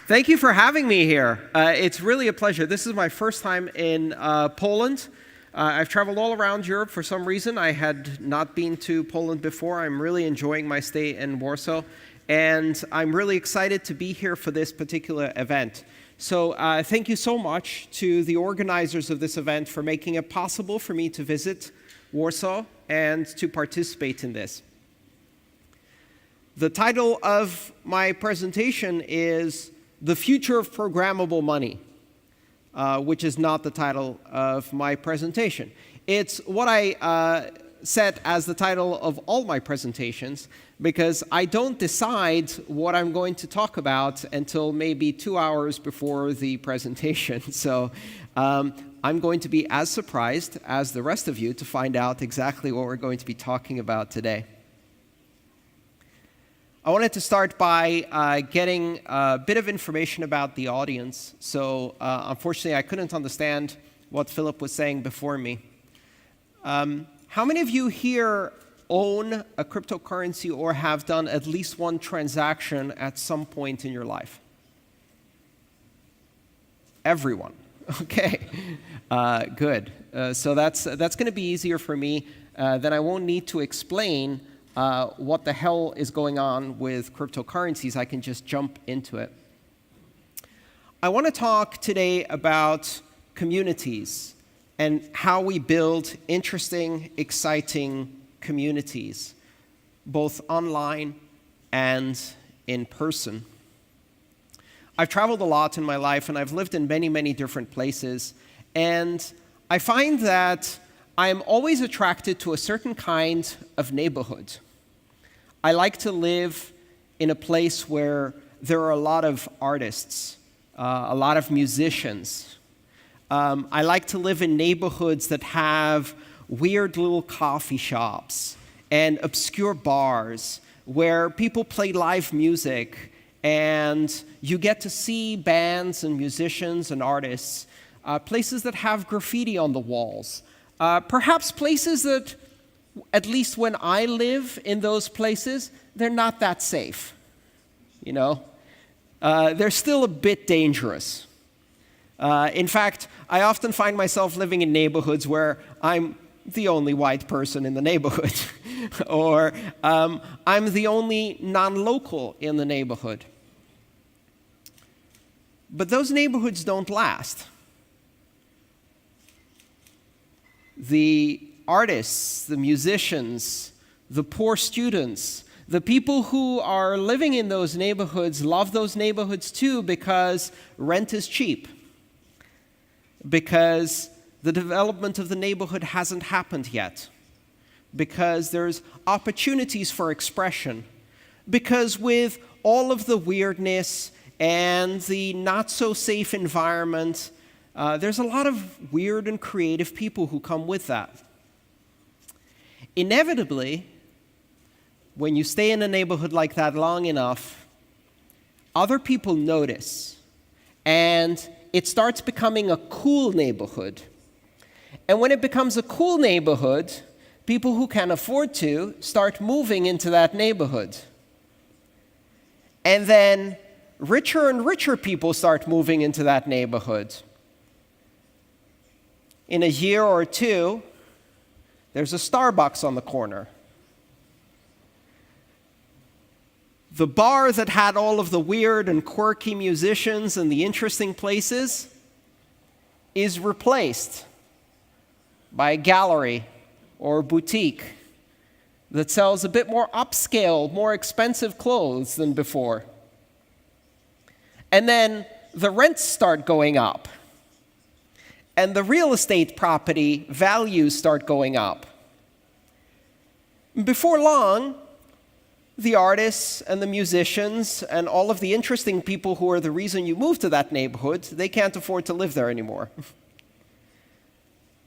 Thank you for having me here. It's really a pleasure. This is my first time in Poland. I've traveled all around Europe for some reason. I had not been to Poland before. I'm really enjoying my stay in Warsaw, and I'm really excited to be here for this particular event. So thank you so much to the organizers of this event for making it possible for me to visit Warsaw and to participate in this. The title of my presentation is The Future of Programmable Money, which is not the title of my presentation. It's what I set as the title of all my presentations because I don't decide what I'm going to talk about until maybe 2 hours before the presentation. So I'm going to be as surprised as the rest of you to find out exactly what we're going to be talking about today. I wanted to start by getting a bit of information about the audience. So unfortunately, I couldn't understand what Philip was saying before me. How many of you here own a cryptocurrency or have done at least one transaction at some point in your life? Everyone. Okay, good. So that's going to be easier for me. Then I won't need to explain what the hell is going on with cryptocurrencies. I can just jump into it. I want to talk today about communities and how we build interesting, exciting communities, both online and in person. I've traveled a lot in my life, and I've lived in many, many different places, and I find that I'm always attracted to a certain kind of neighborhood. I like to live in a place where there are a lot of artists, a lot of musicians. I like to live in neighborhoods that have weird little coffee shops and obscure bars where people play live music and you get to see bands and musicians and artists, places that have graffiti on the walls, perhaps places that, at least when I live in those places, they're not that safe, you know? They're still a bit dangerous. In fact, I often find myself living in neighborhoods where I'm the only white person in the neighborhood, or I'm the only non-local in the neighborhood. But those neighborhoods don't last. The artists, the musicians, the poor students, the people who are living in those neighborhoods love those neighborhoods too because rent is cheap, because the development of the neighborhood hasn't happened yet, because there's opportunities for expression, because with all of the weirdness and the not-so-safe environment, there's a lot of weird and creative people who come with that. Inevitably, when you stay in a neighborhood like that long enough, other people notice, and it starts becoming a cool neighborhood. And when it becomes a cool neighborhood, people who can afford to start moving into that neighborhood. And then richer and richer people start moving into that neighborhood. In a year or two, there's a Starbucks on the corner. The bar that had all of the weird and quirky musicians and the interesting places is replaced by a gallery or a boutique that sells a bit more upscale, more expensive clothes than before. And then the rents start going up. And the real estate property values start going up. Before long, the artists and the musicians and all of the interesting people who are the reason you moved to that neighborhood, they can't afford to live there anymore.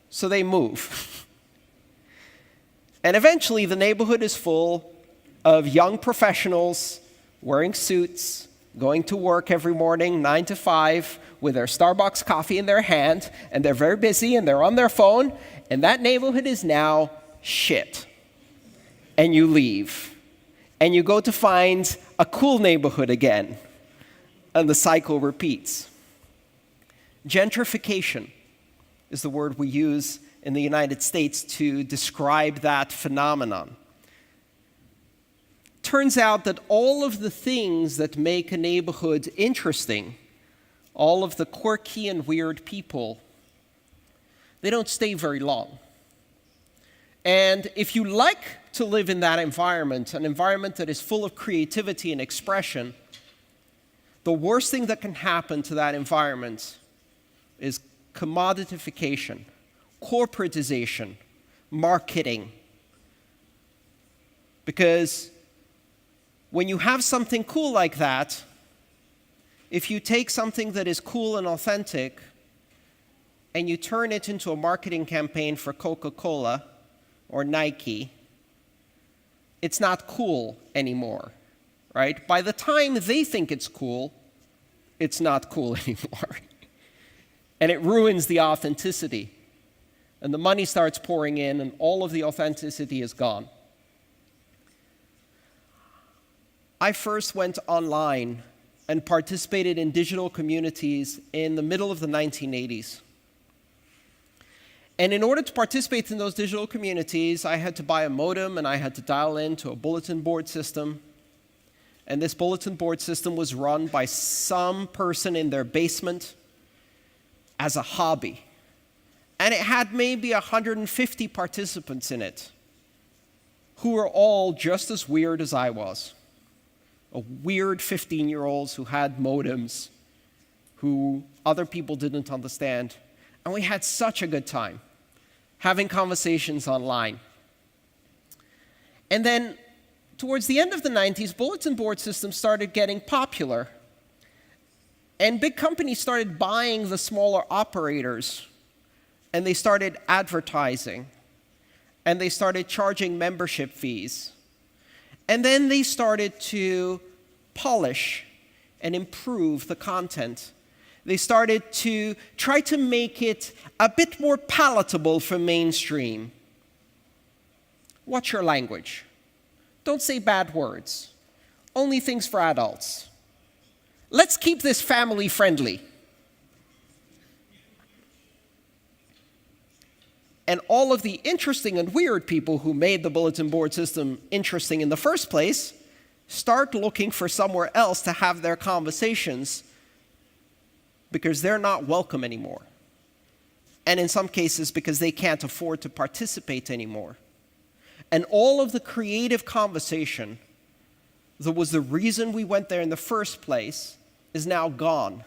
So they move. And eventually, the neighborhood is full of young professionals wearing suits, going to work every morning, 9 to 5, with their Starbucks coffee in their hand, and they're very busy, and they're on their phone, and that neighborhood is now shit. And you leave. And you go to find a cool neighborhood again. and the cycle repeats. Gentrification is the word we use in the United States to describe that phenomenon. Turns out that all of the things that make a neighborhood interesting, all of the quirky and weird people, they don't stay very long. And if you like to live in that environment, an environment that is full of creativity and expression, the worst thing that can happen to that environment is commoditification, corporatization, marketing. Because when you have something cool like that, if you take something that is cool and authentic and you turn it into a marketing campaign for Coca-Cola or Nike, it's not cool anymore, right? By the time they think it's cool, it's not cool anymore. And it ruins the authenticity. And the money starts pouring in, and all of the authenticity is gone. I first went online and participated in digital communities in the middle of the 1980s. And in order to participate in those digital communities, I had to buy a modem and I had to dial into a bulletin board system. And this bulletin board system was run by some person in their basement as a hobby. And it had maybe 150 participants in it, who were all just as weird as I was. Weird 15-year-olds who had modems, who other people didn't understand. And we had such a good time having conversations online. And then, towards the end of the 90s, bulletin board systems started getting popular. And big companies started buying the smaller operators, and they started advertising, and they started charging membership fees. And then they started to polish and improve the content. They started to try to make it a bit more palatable for mainstream. Watch your language. Don't say bad words. Only things for adults. Let's keep this family friendly. And all of the interesting and weird people who made the bulletin board system interesting in the first place start looking for somewhere else to have their conversations because they're not welcome anymore. And in some cases, because they can't afford to participate anymore. And all of the creative conversation that was the reason we went there in the first place is now gone.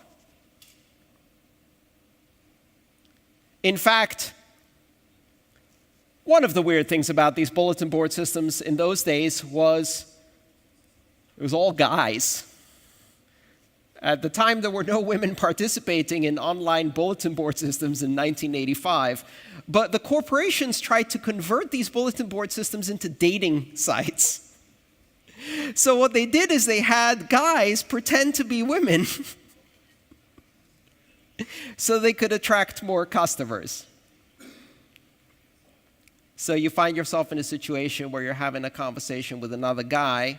In fact, one of the weird things about these bulletin board systems in those days was it was all guys. At the time, there were no women participating in online bulletin board systems in 1985, but the corporations tried to convert these bulletin board systems into dating sites. So what they did is they had guys pretend to be women so they could attract more customers. So you find yourself in a situation where you're having a conversation with another guy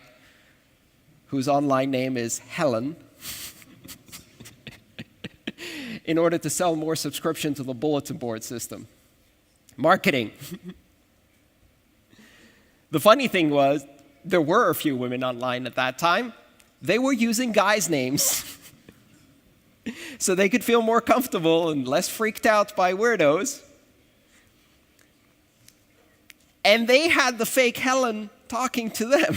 whose online name is Helen, in order to sell more subscription to the bulletin board system. Marketing. The funny thing was, there were a few women online at that time. They were using guys' names so they could feel more comfortable and less freaked out by weirdos. And they had the fake Helen talking to them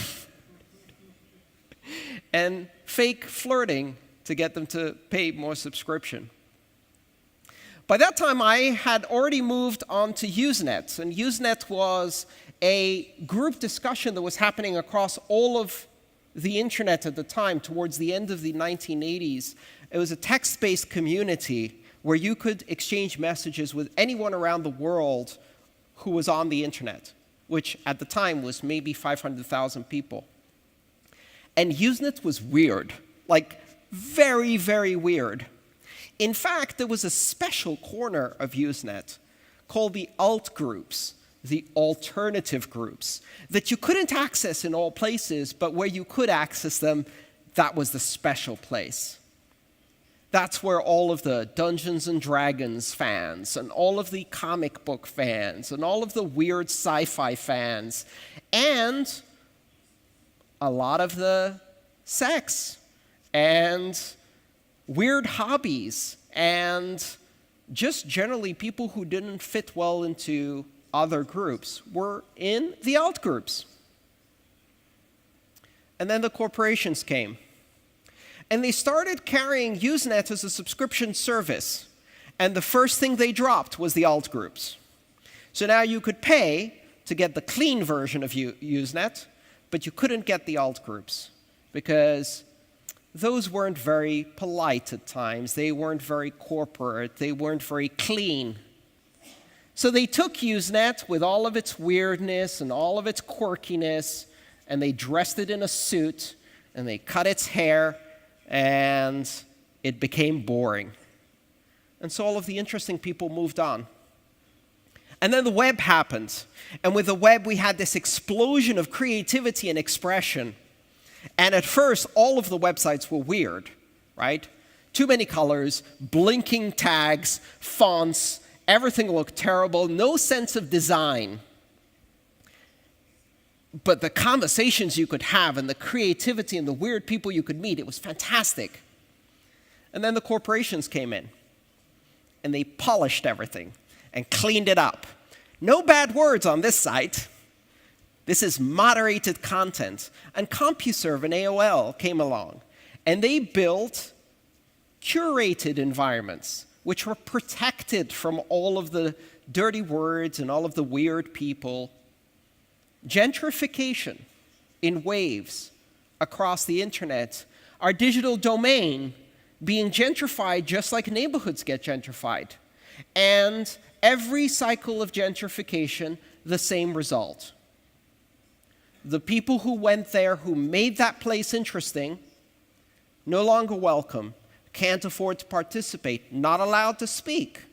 and fake flirting to get them to pay more subscription. By that time, I had already moved on to Usenet, and Usenet was a group discussion that was happening across all of the internet at the time, towards the end of the 1980s. It was a text-based community where you could exchange messages with anyone around the world who was on the internet, which at the time was maybe 500,000 people. And Usenet was weird, like very, very weird. In fact, there was a special corner of Usenet called the alt groups, the alternative groups, that you couldn't access in all places, but where you could access them, that was the special place. That's where all of the Dungeons and Dragons fans and all of the comic book fans and all of the weird sci-fi fans and a lot of the sex and weird hobbies and just generally people who didn't fit well into other groups were in the alt groups. And then the corporations came. And they started carrying Usenet as a subscription service. And the first thing they dropped was the alt groups. So now you could pay to get the clean version of Usenet, but you couldn't get the alt groups because those weren't very polite at times. They weren't very corporate. They weren't very clean. So they took Usenet with all of its weirdness and all of its quirkiness, and they dressed it in a suit, and they cut its hair, and it became boring. And so all of the interesting people moved on. And then the web happened. And with the web, we had this explosion of creativity and expression. And at first, all of the websites were weird, right? Too many colors, blinking tags, fonts, everything looked terrible, no sense of design. But the conversations you could have and the creativity and the weird people you could meet, it was fantastic. And then the corporations came in, and they polished everything and cleaned it up. No bad words on this site. This is moderated content. And CompuServe and AOL came along, and they built curated environments which were protected from all of the dirty words and all of the weird people. Gentrification in waves across the internet, our digital domain being gentrified just like neighborhoods get gentrified. And every cycle of gentrification, the same result. The people who went there, who made that place interesting, no longer welcome, can't afford to participate, not allowed to speak.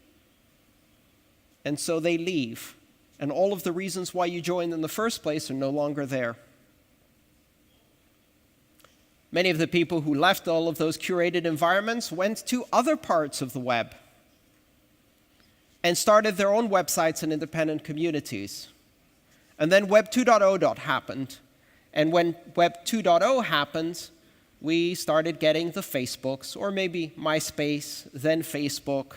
And so they leave. And all of the reasons why you joined in the first place are no longer there. Many of the people who left all of those curated environments went to other parts of the web and started their own websites and independent communities. And then Web 2.0 happened. And when Web 2.0 happened, we started getting the Facebooks, or maybe MySpace, then Facebook,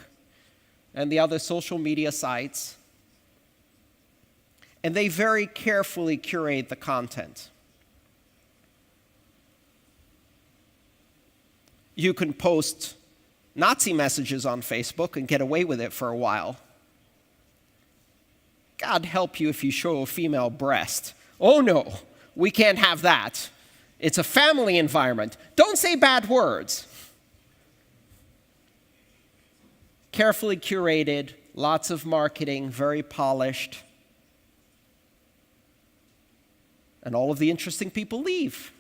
and the other social media sites. And they very carefully curate the content. You can post Nazi messages on Facebook and get away with it for a while. God help you if you show a female breast. Oh no, we can't have that. It's a family environment. Don't say bad words. Carefully curated, lots of marketing, very polished. And all of the interesting people leave.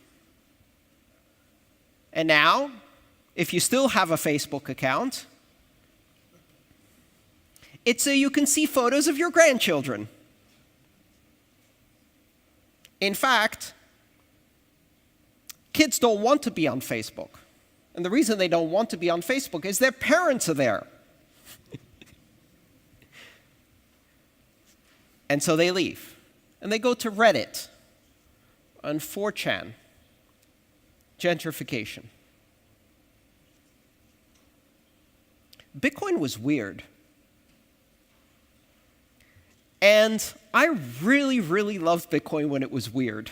And now, if you still have a Facebook account, it's so you can see photos of your grandchildren. In fact, kids don't want to be on Facebook. And the reason they don't want to be on Facebook is their parents are there. And so they leave. And they go to Reddit and 4chan. Gentrification. Bitcoin was weird. And I really, really loved Bitcoin when it was weird.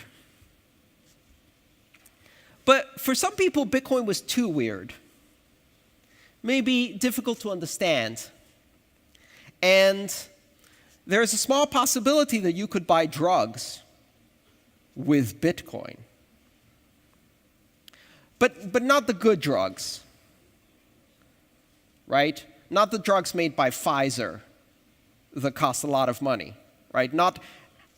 But for some people, Bitcoin was too weird. Maybe difficult to understand. And there's a small possibility that you could buy drugs with Bitcoin. But not the good drugs, right? Not the drugs made by Pfizer that cost a lot of money, right? Not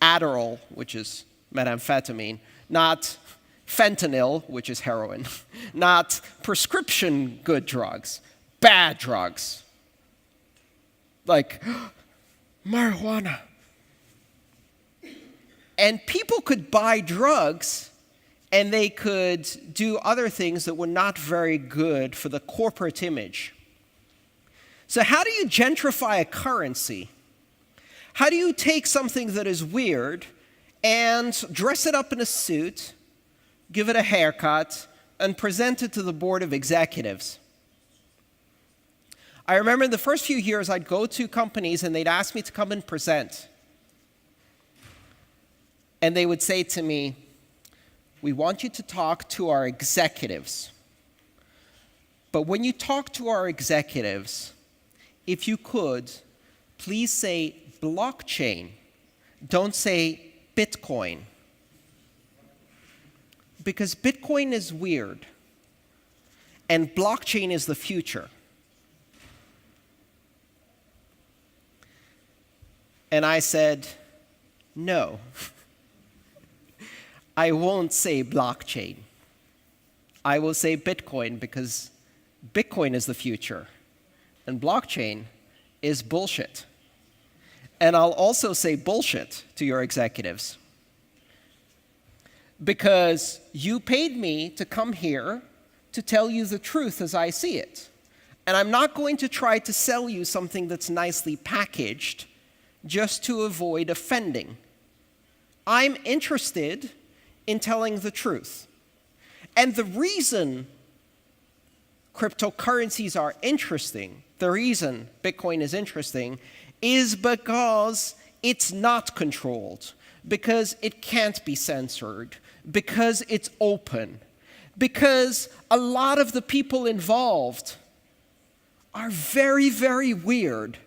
Adderall, which is methamphetamine, not fentanyl, which is heroin, not prescription good drugs, bad drugs, like marijuana. And people could buy drugs and they could do other things that were not very good for the corporate image. So how do you gentrify a currency? How do you take something that is weird and dress it up in a suit, give it a haircut, and present it to the board of executives? I remember in the first few years, I'd go to companies and they'd ask me to come and present. And they would say to me, "We want you to talk to our executives. But when you talk to our executives, if you could, please say blockchain. Don't say Bitcoin. Because Bitcoin is weird, and blockchain is the future." And I said, "No, I won't say blockchain. I will say Bitcoin because Bitcoin is the future, and blockchain is bullshit. And I'll also say bullshit to your executives because you paid me to come here to tell you the truth as I see it. And I'm not going to try to sell you something that's nicely packaged just to avoid offending. I'm interested in telling the truth. And the reason cryptocurrencies are interesting, the reason Bitcoin is interesting, is because it's not controlled, because it can't be censored, because it's open, because a lot of the people involved are very, very weird.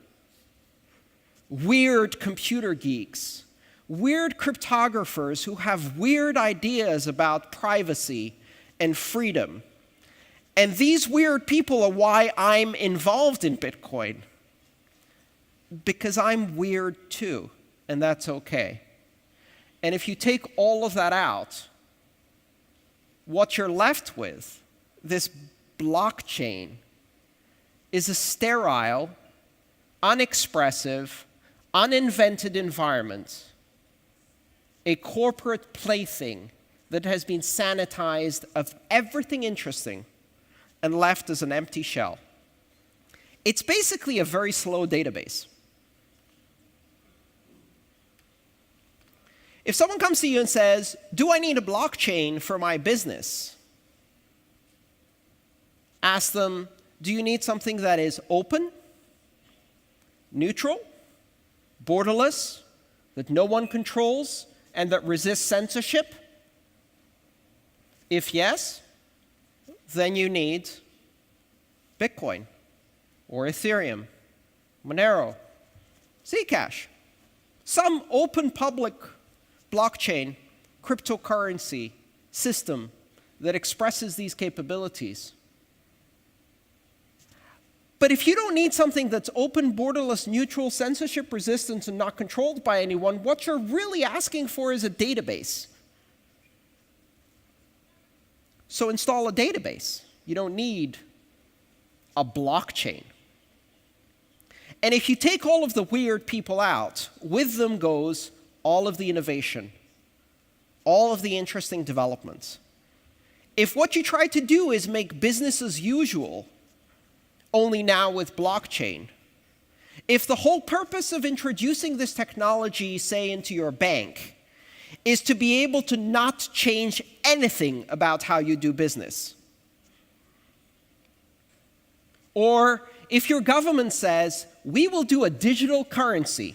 Weird computer geeks, weird cryptographers who have weird ideas about privacy and freedom. And these weird people are why I'm involved in Bitcoin. Because I'm weird too, and that's okay. And if you take all of that out, what you're left with, this blockchain, is a sterile, unexpressive, uninvented environment, a corporate plaything that has been sanitized of everything interesting and left as an empty shell. It's basically a very slow database. If someone comes to you and says, "Do I need a blockchain for my business?" Ask them, do you need something that is open, neutral, borderless, that no one controls, and that resists censorship? If yes, then you need Bitcoin, or Ethereum, Monero, Zcash, some open public blockchain, cryptocurrency system that expresses these capabilities. But if you don't need something that's open, borderless, neutral, censorship resistant, and not controlled by anyone, what you're really asking for is a database. So install a database. You don't need a blockchain. And if you take all of the weird people out, with them goes all of the innovation, all of the interesting developments. If what you try to do is make business as usual, only now with blockchain, if the whole purpose of introducing this technology, say, into your bank, is to be able to not change anything about how you do business, or if your government says, we will do a digital currency,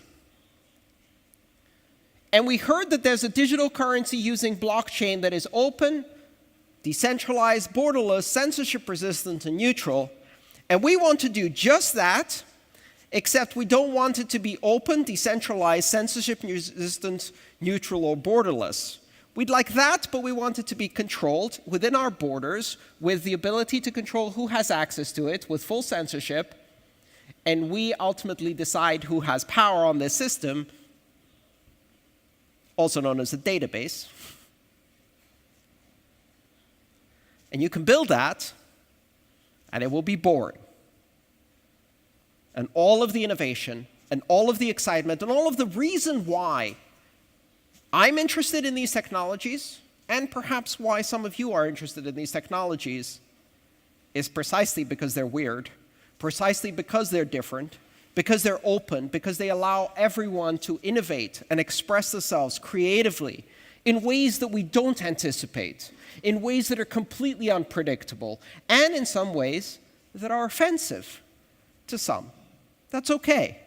and we heard that there's a digital currency using blockchain that is open, decentralized, borderless, censorship-resistant, and neutral, and we want to do just that, except we don't want it to be open, decentralized, censorship-resistant, neutral, or borderless. We'd like that, but we want it to be controlled within our borders with the ability to control who has access to it with full censorship, and we ultimately decide who has power on this system, also known as a database. And you can build that, and it will be boring. And all of the innovation, and all of the excitement, and all of the reason why I'm interested in these technologies, and perhaps why some of you are interested in these technologies, is precisely because they're weird, precisely because they're different, because they're open, because they allow everyone to innovate and express themselves creatively in ways that we don't anticipate, in ways that are completely unpredictable, and in some ways that are offensive to some. That's okay.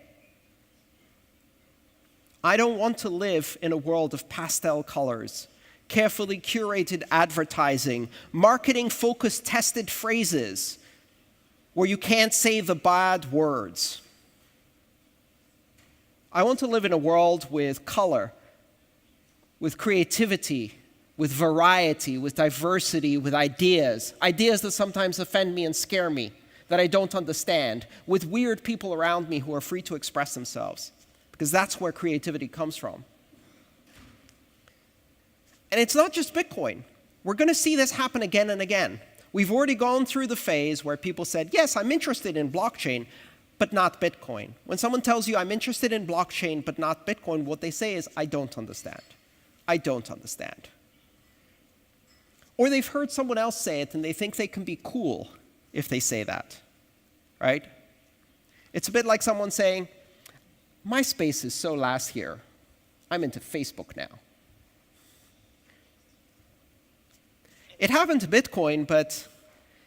I don't want to live in a world of pastel colors, carefully curated advertising, marketing-focused tested phrases where you can't say the bad words. I want to live in a world with color, with creativity, with variety, with diversity, with ideas that sometimes offend me and scare me, that I don't understand, with weird people around me who are free to express themselves, because that's where creativity comes from. And it's not just Bitcoin. We're going to see this happen again and again. We've already gone through the phase where people said, yes, I'm interested in blockchain, but not Bitcoin. When someone tells you, I'm interested in blockchain, but not Bitcoin, what they say is, I don't understand. I don't understand. Or they've heard someone else say it, and they think they can be cool if they say that, right? It's a bit like someone saying, MySpace is so last year. I'm into Facebook now. It happened to Bitcoin, but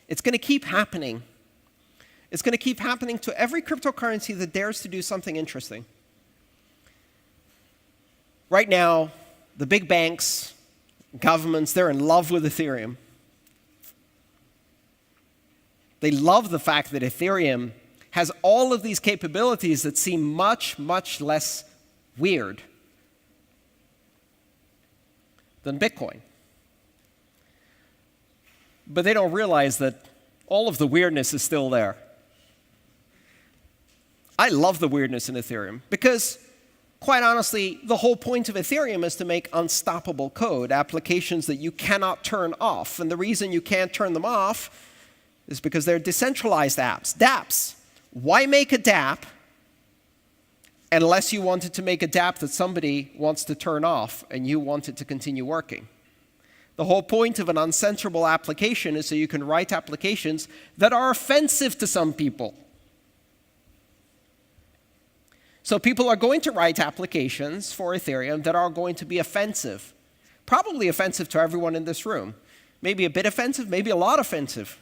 it's going to keep happening. It's going to keep happening to every cryptocurrency that dares to do something interesting. Right now, the big banks, governments, they're in love with Ethereum. They love the fact that Ethereum has all of these capabilities that seem much, much less weird than Bitcoin. But they don't realize that all of the weirdness is still there. I love the weirdness in Ethereum because, quite honestly, the whole point of Ethereum is to make unstoppable code, applications that you cannot turn off. And the reason you can't turn them off is because they're decentralized apps, dApps. Why make a dApp unless you wanted to make a dApp that somebody wants to turn off and you want it to continue working? The whole point of an uncensorable application is so you can write applications that are offensive to some people. So people are going to write applications for Ethereum that are going to be offensive. Probably offensive to everyone in this room. Maybe a bit offensive, maybe a lot offensive.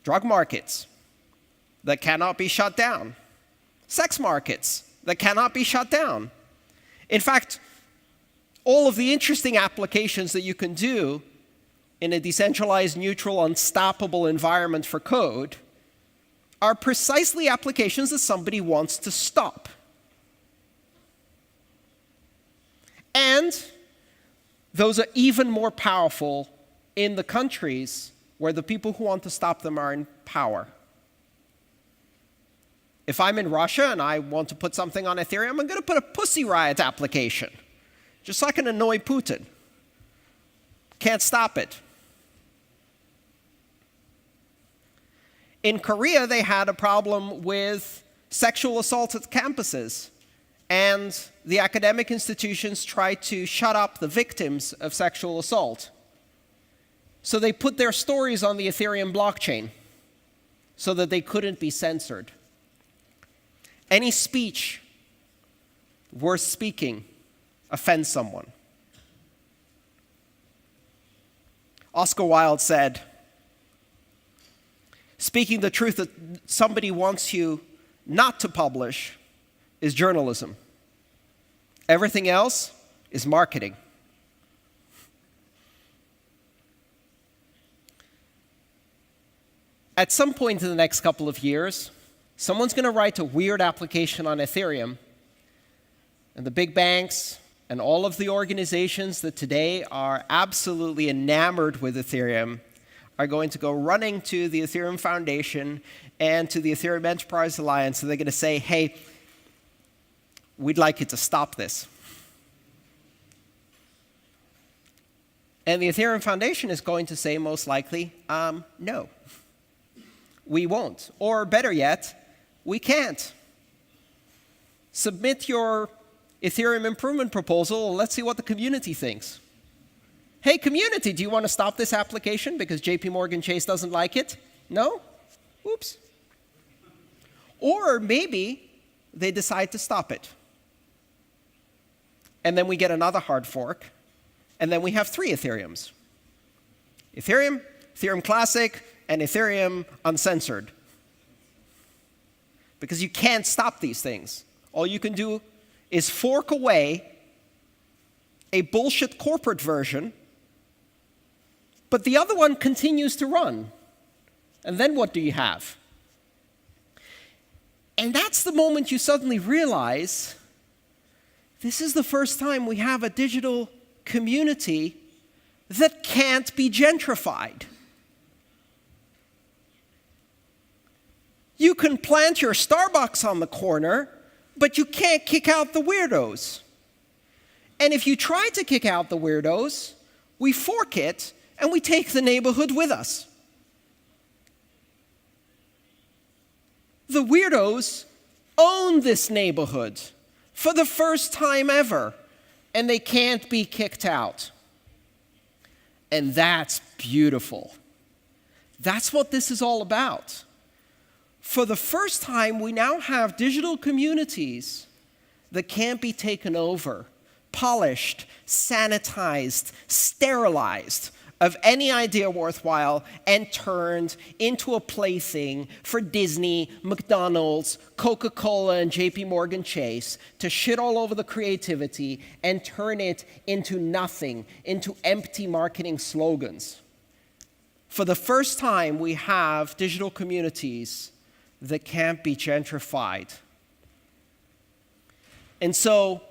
Drug markets that cannot be shut down. Sex markets that cannot be shut down. In fact, all of the interesting applications that you can do in a decentralized, neutral, unstoppable environment for code are precisely applications that somebody wants to stop. And those are even more powerful in the countries where the people who want to stop them are in power. If I'm in Russia and I want to put something on Ethereum, I'm going to put a Pussy Riot application, just so I can annoy Putin. Can't stop it. In Korea, they had a problem with sexual assault at campuses. And the academic institutions tried to shut up the victims of sexual assault. So they put their stories on the Ethereum blockchain so that they couldn't be censored. Any speech worth speaking offends someone. Oscar Wilde said, speaking the truth that somebody wants you not to publish is journalism. Everything else is marketing. At some point in the next couple of years, someone's going to write a weird application on Ethereum, and the big banks and all of the organizations that today are absolutely enamored with Ethereum are going to go running to the Ethereum Foundation and to the Ethereum Enterprise Alliance, and they're going to say, hey, we'd like you to stop this. And the Ethereum Foundation is going to say, most likely, no, we won't. Or better yet, we can't. Submit your Ethereum improvement proposal. Let's see what the community thinks. Hey, community, do you want to stop this application because JP Morgan Chase doesn't like it? No? Oops. Or maybe they decide to stop it. And then we get another hard fork, and then we have 3 Ethereums. Ethereum, Ethereum Classic, and Ethereum Uncensored. Because you can't stop these things. All you can do is fork away a bullshit corporate version, but the other one continues to run. And then what do you have? And that's the moment you suddenly realize this is the first time we have a digital community that can't be gentrified. You can plant your Starbucks on the corner, but you can't kick out the weirdos. And if you try to kick out the weirdos, we fork it and we take the neighborhood with us. The weirdos own this neighborhood for the first time ever, and they can't be kicked out. And that's beautiful. That's what this is all about. For the first time, we now have digital communities that can't be taken over, polished, sanitized, sterilized of any idea worthwhile, and turned into a plaything for Disney, McDonald's, Coca-Cola, and JP Morgan Chase to shit all over the creativity and turn it into nothing, into empty marketing slogans. For the first time, we have digital communities that can't be gentrified. And so,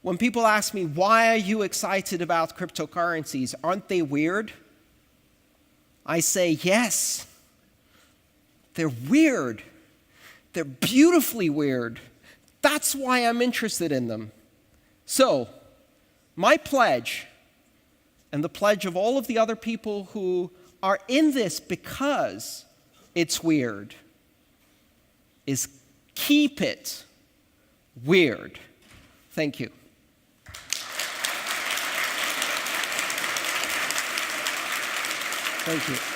when people ask me, why are you excited about cryptocurrencies? Aren't they weird? I say, yes. They're weird. They're beautifully weird. That's why I'm interested in them. So, my pledge, and the pledge of all of the other people who are in this because it's weird, is keep it weird. Thank you. Thank you.